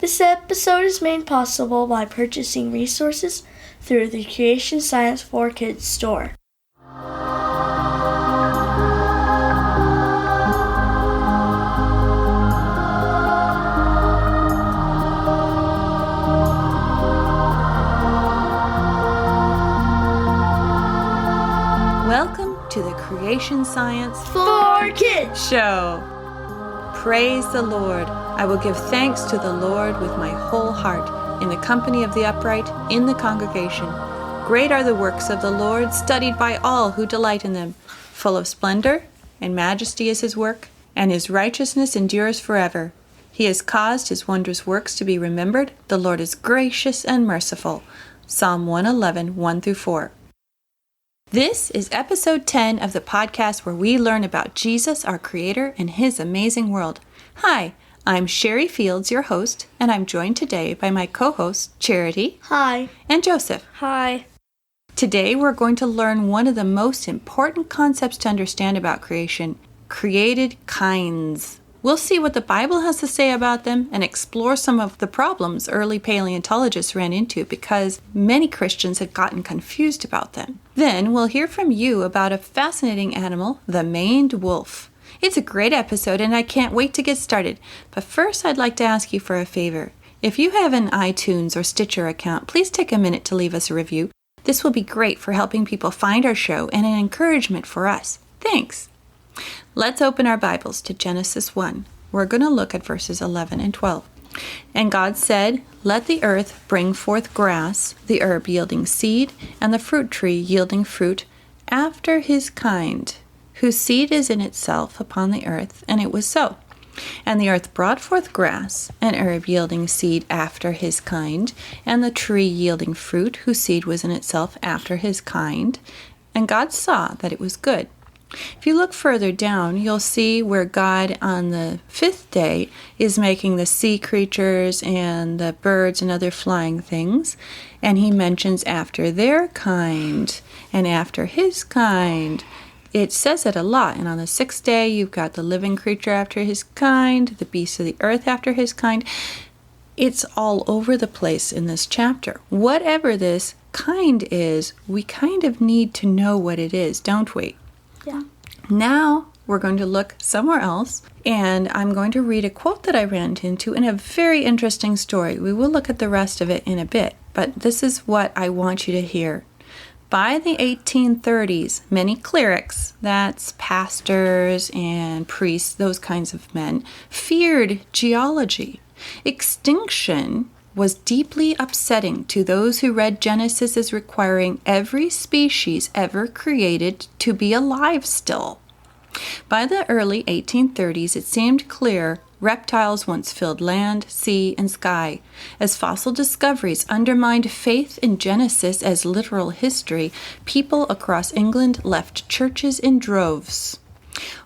This episode is made possible by purchasing resources through the Creation Science for Kids store. Welcome to the Creation Science For Kids show. Praise the Lord. I will give thanks to the Lord with my whole heart, in the company of the upright, in the congregation. Great are the works of the Lord, studied by all who delight in them. Full of splendor and majesty is his work, and his righteousness endures forever. He has caused his wondrous works to be remembered. The Lord is gracious and merciful. Psalm 111, 1-4. This is episode 10 of the podcast where we learn about Jesus, our Creator, and His amazing world. Hi, I'm Sherry Fields, your host, and I'm joined today by my co-hosts, Charity. Hi. And Joseph. Hi. Today we're going to learn one of the most important concepts to understand about creation, created kinds. We'll see what the Bible has to say about them and explore some of the problems early paleontologists ran into because many Christians had gotten confused about them. Then we'll hear from you about a fascinating animal, the maned wolf. It's a great episode and I can't wait to get started. But first I'd like to ask you for a favor. If you have an iTunes or Stitcher account, please take a minute to leave us a review. This will be great for helping people find our show and an encouragement for us. Thanks. Let's open our Bibles to Genesis 1. We're going to look at verses 11 and 12. And God said, "Let the earth bring forth grass, the herb yielding seed, and the fruit tree yielding fruit, after his kind, whose seed is in itself upon the earth." And it was so. And the earth brought forth grass, an herb yielding seed after his kind, and the tree yielding fruit, whose seed was in itself after his kind. And God saw that it was good. If you look further down, you'll see where God on the fifth day is making the sea creatures and the birds and other flying things. And he mentions after their kind and after his kind. It says it a lot. And on the sixth day, you've got the living creature after his kind, the beasts of the earth after his kind. It's all over the place in this chapter. Whatever this kind is, we kind of need to know what it is, don't we? Yeah. Now we're going to look somewhere else, and I'm going to read a quote that I ran into in a very interesting story. We will look at the rest of it in a bit, but this is what I want you to hear. By the 1830s, many clerics, that's pastors and priests, those kinds of men, feared geology. Extinction was deeply upsetting to those who read Genesis as requiring every species ever created to be alive still. By the early 1830s, it seemed clear reptiles once filled land, sea, and sky. As fossil discoveries undermined faith in Genesis as literal history, people across England left churches in droves.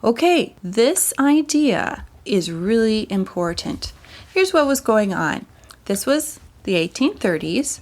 Okay, this idea is really important. Here's what was going on. This was the 1830s.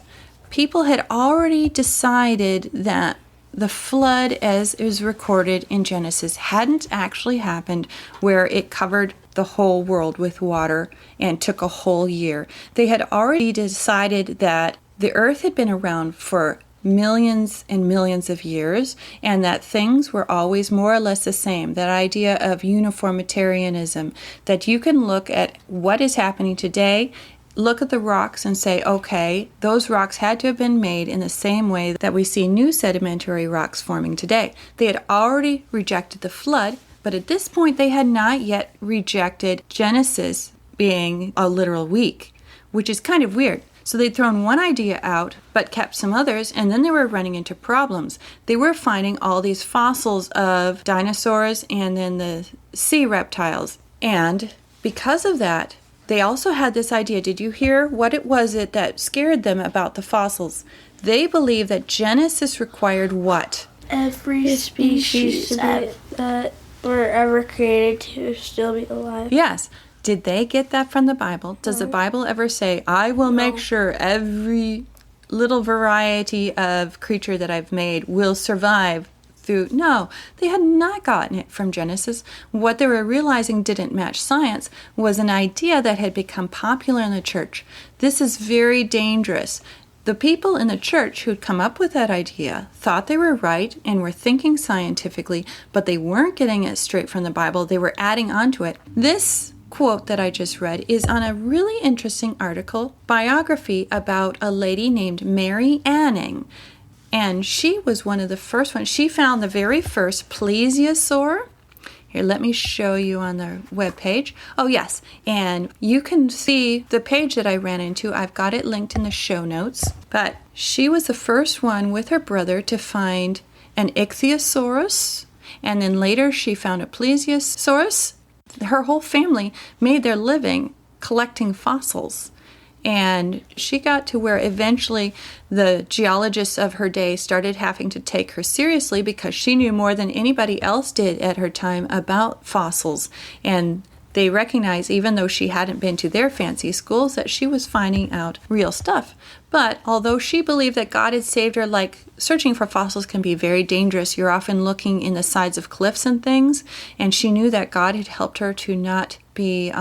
People had already decided that the flood, as is recorded in Genesis, hadn't actually happened where it covered the whole world with water and took a whole year. They had already decided that the earth had been around for millions and millions of years and that things were always more or less the same. That idea of uniformitarianism, that you can look at what is happening today, look at the rocks and say, okay, those rocks had to have been made in the same way that we see new sedimentary rocks forming today. They had already rejected the flood, but at this point they had not yet rejected Genesis being a literal week, which is kind of weird. So they'd thrown one idea out, but kept some others, and then they were running into problems. They were finding all these fossils of dinosaurs and then the sea reptiles. And because of that, they also had this idea. Did you hear what it was that scared them about the fossils? They believed that Genesis required what? Every species that were ever created to still be alive. Yes. Did they get that from the Bible? Does the Bible ever say, I will make sure every little variety of creature that I've made will survive through. No, they had not gotten it from Genesis. What they were realizing didn't match science was an idea that had become popular in the church. This is very dangerous. The people in the church who'd come up with that idea thought they were right and were thinking scientifically, but they weren't getting it straight from the Bible. They were adding onto it. This quote that I just read is on a really interesting biography about a lady named Mary Anning. And she was one of the first ones. She found the very first plesiosaur. Here, let me show you on the webpage. Oh, yes. And you can see the page that I ran into. I've got it linked in the show notes. But she was the first one with her brother to find an ichthyosaurus. And then later she found a plesiosaurus. Her whole family made their living collecting fossils. And she got to where eventually the geologists of her day started having to take her seriously because she knew more than anybody else did at her time about fossils. And they recognized, even though she hadn't been to their fancy schools, that she was finding out real stuff. But although she believed that God had saved her, like searching for fossils can be very dangerous. You're often looking in the sides of cliffs and things. And she knew that God had helped her to not be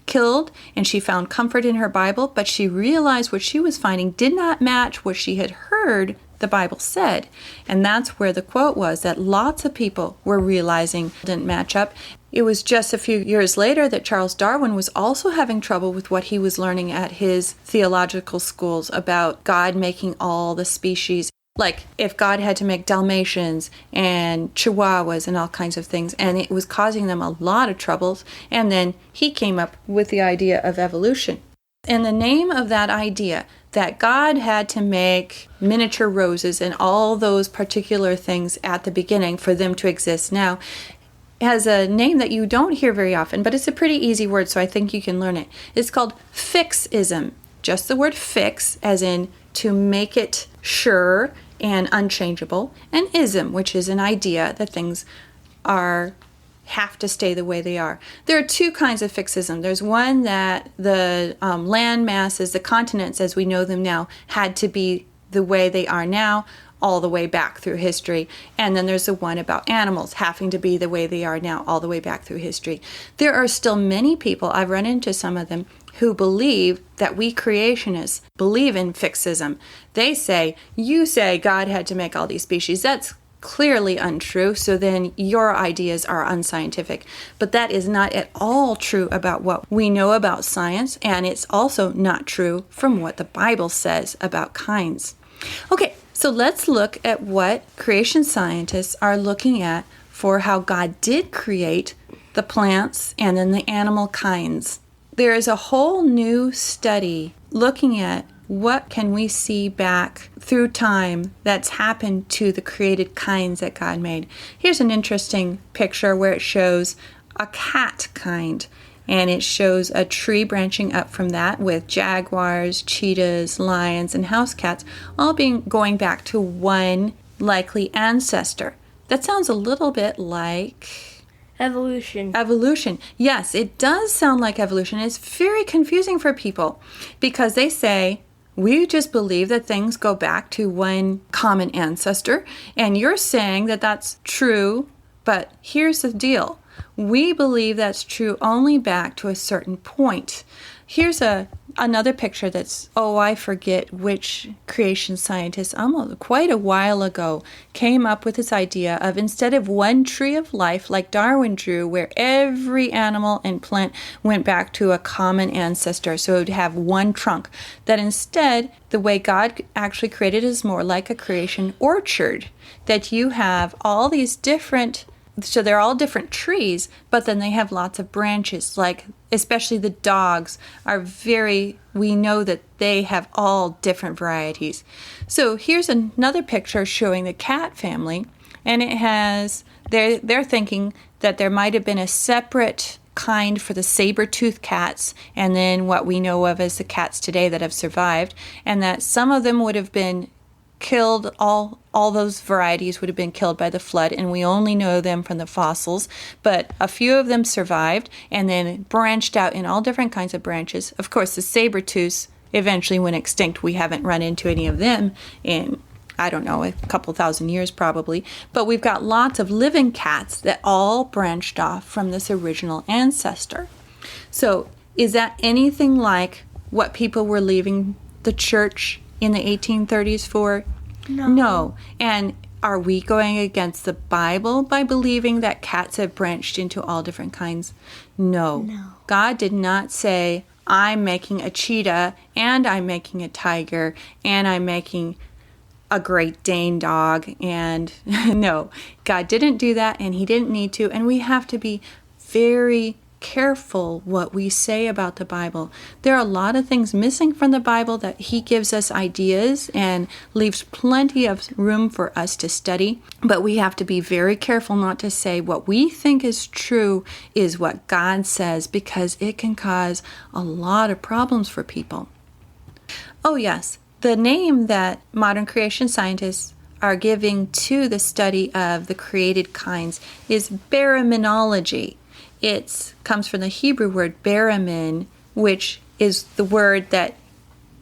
killed, and she found comfort in her Bible, but she realized what she was finding did not match what she had heard the Bible said. And that's where the quote was, that lots of people were realizing didn't match up. It was just a few years later that Charles Darwin was also having trouble with what he was learning at his theological schools about God making all the species. Like if God had to make Dalmatians and Chihuahuas and all kinds of things, and it was causing them a lot of troubles. And then he came up with the idea of evolution. And the name of that idea, that God had to make miniature roses and all those particular things at the beginning for them to exist now, has a name that you don't hear very often, but it's a pretty easy word, so I think you can learn it. It's called Fixism. Just the word fix, as in to make it sure and unchangeable, and ism, which is an idea that things have to stay the way they are. There are two kinds of fixism. There's one that the land masses, the continents as we know them now, had to be the way they are now, all the way back through history. And then there's the one about animals having to be the way they are now, all the way back through history. There are still many people, I've run into some of them, who believe that we creationists believe in fixism. They say, you say God had to make all these species. That's clearly untrue, so then your ideas are unscientific. But that is not at all true about what we know about science, and it's also not true from what the Bible says about kinds. Okay, so let's look at what creation scientists are looking at for how God did create the plants and then the animal kinds. There is a whole new study looking at what can we see back through time that's happened to the created kinds that God made. Here's an interesting picture where it shows a cat kind, and it shows a tree branching up from that with jaguars, cheetahs, lions, and house cats all going back to one likely ancestor. That sounds a little bit like Evolution. Yes, it does sound like evolution. It's very confusing for people because they say, we just believe that things go back to one common ancestor, and you're saying that that's true, but here's the deal. We believe that's true only back to a certain point. Here's another picture that's, I forget which creation scientist, almost quite a while ago, came up with this idea of instead of one tree of life like Darwin drew, where every animal and plant went back to a common ancestor, so it would have one trunk, that instead the way God actually created is more like a creation orchard, that you have all these different. So they're all different trees, but then they have lots of branches, like especially the dogs we know that they have all different varieties. So here's another picture showing the cat family, and it has, they're thinking that there might have been a separate kind for the saber-toothed cats, and then what we know of as the cats today that have survived, and that some of them would have been killed, all those varieties would have been killed by the flood, and we only know them from the fossils, but a few of them survived and then branched out in all different kinds of branches. Of course, the saber-tooths eventually went extinct. We haven't run into any of them in I don't know, a couple thousand years probably. But we've got lots of living cats that all branched off from this original ancestor. So is that anything like what people were leaving the church in the 1830s for? No. And are we going against the Bible by believing that cats have branched into all different kinds? No. God did not say, I'm making a cheetah, and I'm making a tiger, and I'm making a Great Dane dog. And no, God didn't do that, and he didn't need to. And we have to be very careful what we say about the Bible. There are a lot of things missing from the Bible that he gives us ideas and leaves plenty of room for us to study, but we have to be very careful not to say what we think is true is what God says, because it can cause a lot of problems for people. Oh yes, the name that modern creation scientists are giving to the study of the created kinds is baraminology. It comes from the Hebrew word baramin, which is the word that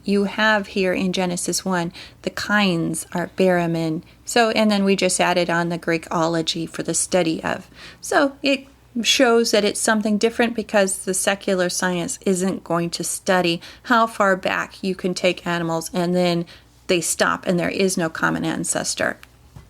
you have here in Genesis 1. The kinds are baramin. So, and then we just added on the Greek ology for the study of. So it shows that it's something different because the secular science isn't going to study how far back you can take animals and then they stop and there is no common ancestor.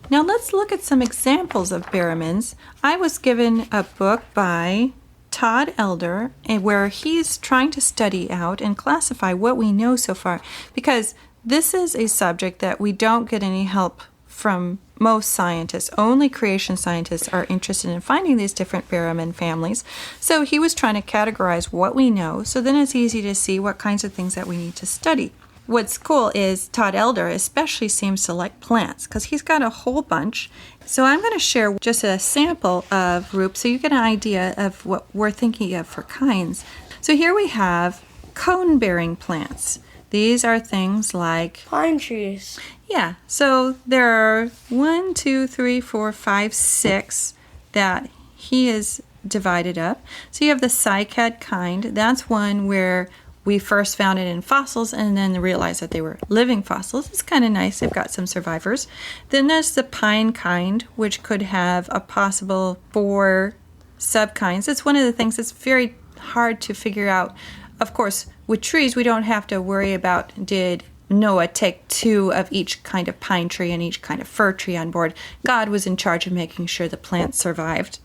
Now let's look at some examples of baramins. I was given a book by Todd Elder where he's trying to study out and classify what we know so far, because this is a subject that we don't get any help from most scientists. Only creation scientists are interested in finding these different baramin families. So he was trying to categorize what we know, so then it's easy to see what kinds of things that we need to study. What's cool is Todd Elder especially seems to like plants because he's got a whole bunch. So I'm going to share just a sample of groups so you get an idea of what we're thinking of for kinds. So here we have cone-bearing plants. These are things like pine trees. Yeah, so there are 1, 2, 3, 4, 5, 6 that he is divided up. So you have the cycad kind. That's one where we first found it in fossils and then realized that they were living fossils. It's kind of nice. They've got some survivors. Then there's the pine kind, which could have a possible 4 subkinds. It's one of the things that's very hard to figure out. Of course, with trees, we don't have to worry about did Noah take 2 of each kind of pine tree and each kind of fir tree on board. God was in charge of making sure the plants survived.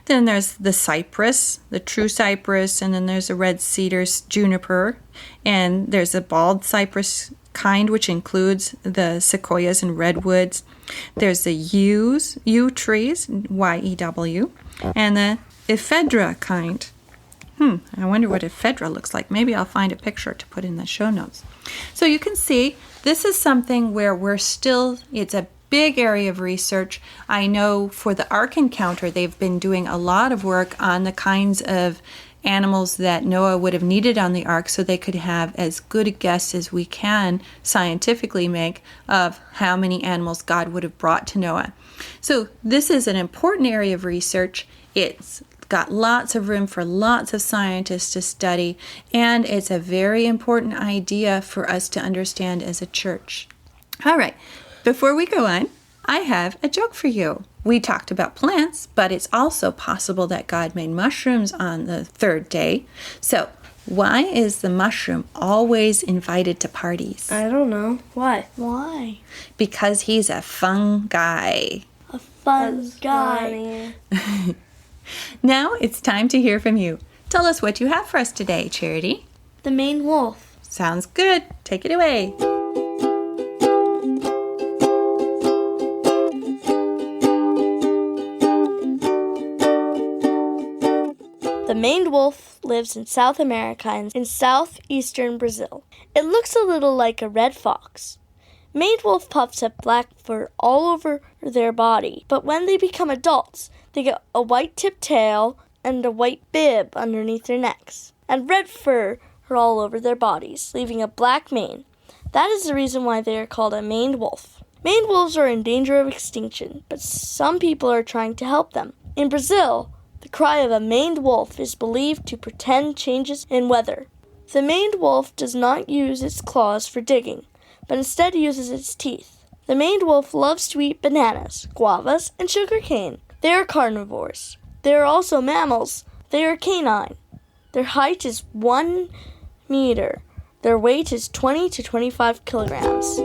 Then there's the cypress, the true cypress, and then there's the red cedar juniper, and there's a bald cypress kind, which includes the sequoias and redwoods. There's the yew trees, Y-E-W, and the ephedra kind. I wonder what ephedra looks like. Maybe I'll find a picture to put in the show notes. So you can see this is something where it's a big area of research. I know for the Ark Encounter, they've been doing a lot of work on the kinds of animals that Noah would have needed on the ark so they could have as good a guess as we can scientifically make of how many animals God would have brought to Noah. So this is an important area of research. It's got lots of room for lots of scientists to study, and it's a very important idea for us to understand as a church. All right, before we go on, I have a joke for you. We talked about plants, but it's also possible that God made mushrooms on the 3rd day. So why is the mushroom always invited to parties? I don't know. Why? Because he's a fun guy. A fun guy. Now it's time to hear from you. Tell us what you have for us today, Charity. The Maned wolf. Sounds good. Take it away. The maned wolf lives in South America and in southeastern Brazil. It looks a little like a red fox. Maned wolf pups have black fur all over their body, but when they become adults, they get a white-tipped tail and a white bib underneath their necks, and red fur all over their bodies, leaving a black mane. That is the reason why they are called a maned wolf. Maned wolves are in danger of extinction, but some people are trying to help them. In Brazil, the cry of a maned wolf is believed to portend changes in weather. The maned wolf does not use its claws for digging, but instead uses its teeth. The maned wolf loves to eat bananas, guavas, and sugar cane. They are carnivores. They are also mammals. They are canine. Their height is 1 meter. Their weight is 20 to 25 kilograms.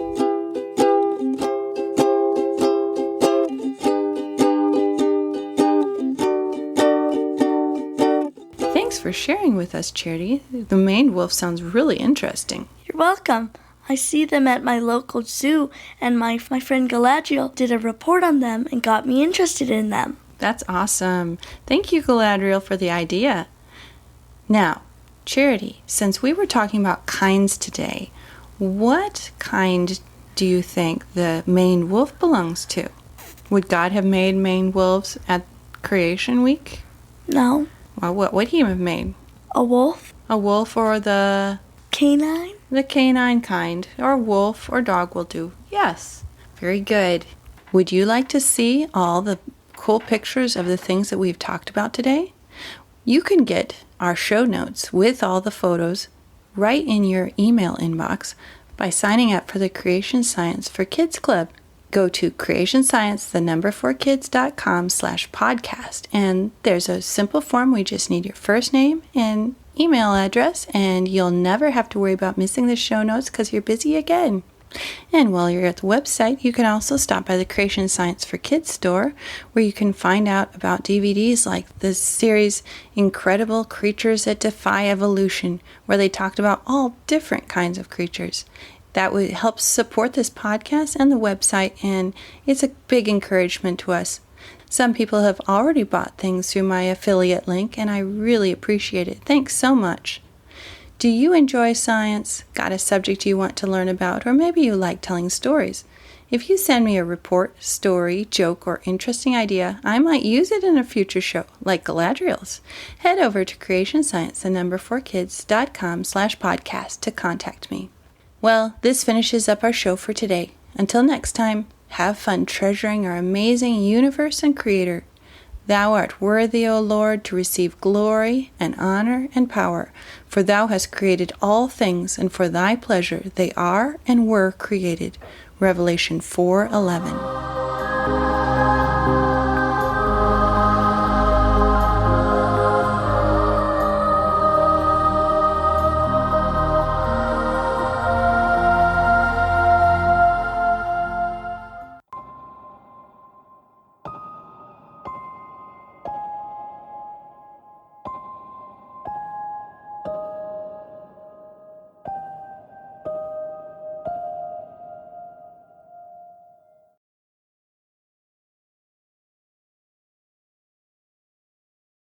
Thanks for sharing with us, Charity. The maned wolf sounds really interesting. You're welcome. I see them at my local zoo, and my friend Galadriel did a report on them and got me interested in them. That's awesome. Thank you, Galadriel, for the idea. Now, Charity, since we were talking about kinds today, what kind do you think the maned wolf belongs to? Would God have made maned wolves at Creation Week? No. Well, what would he have made? A wolf? A wolf or the Canine? The canine kind, or wolf or dog will do. Yes. Very good. Would you like to see all the cool pictures of the things that we've talked about today? You can get our show notes with all the photos right in your email inbox by signing up for the Creation Science for Kids Club. Go to creationscience4kids.com/podcast, and there's a simple form. We just need your first name and email address, and you'll never have to worry about missing the show notes because you're busy again. And while you're at the website, you can also stop by the Creation Science for Kids store, where you can find out about DVDs like the series Incredible Creatures That Defy Evolution, where they talked about all different kinds of creatures. That would help support this podcast and the website, and it's a big encouragement to us. Some people have already bought things through my affiliate link, and I really appreciate it. Thanks so much. Do you enjoy science? Got a subject you want to learn about? Or maybe you like telling stories? If you send me a report, story, joke, or interesting idea, I might use it in a future show, like Galadriel's. Head over to creationscience4kids.com/podcast to contact me. Well, this finishes up our show for today. Until next time, have fun treasuring our amazing universe and Creator. Thou art worthy, O Lord, to receive glory and honor and power, for thou hast created all things, and for thy pleasure they are and were created. Revelation 4:11.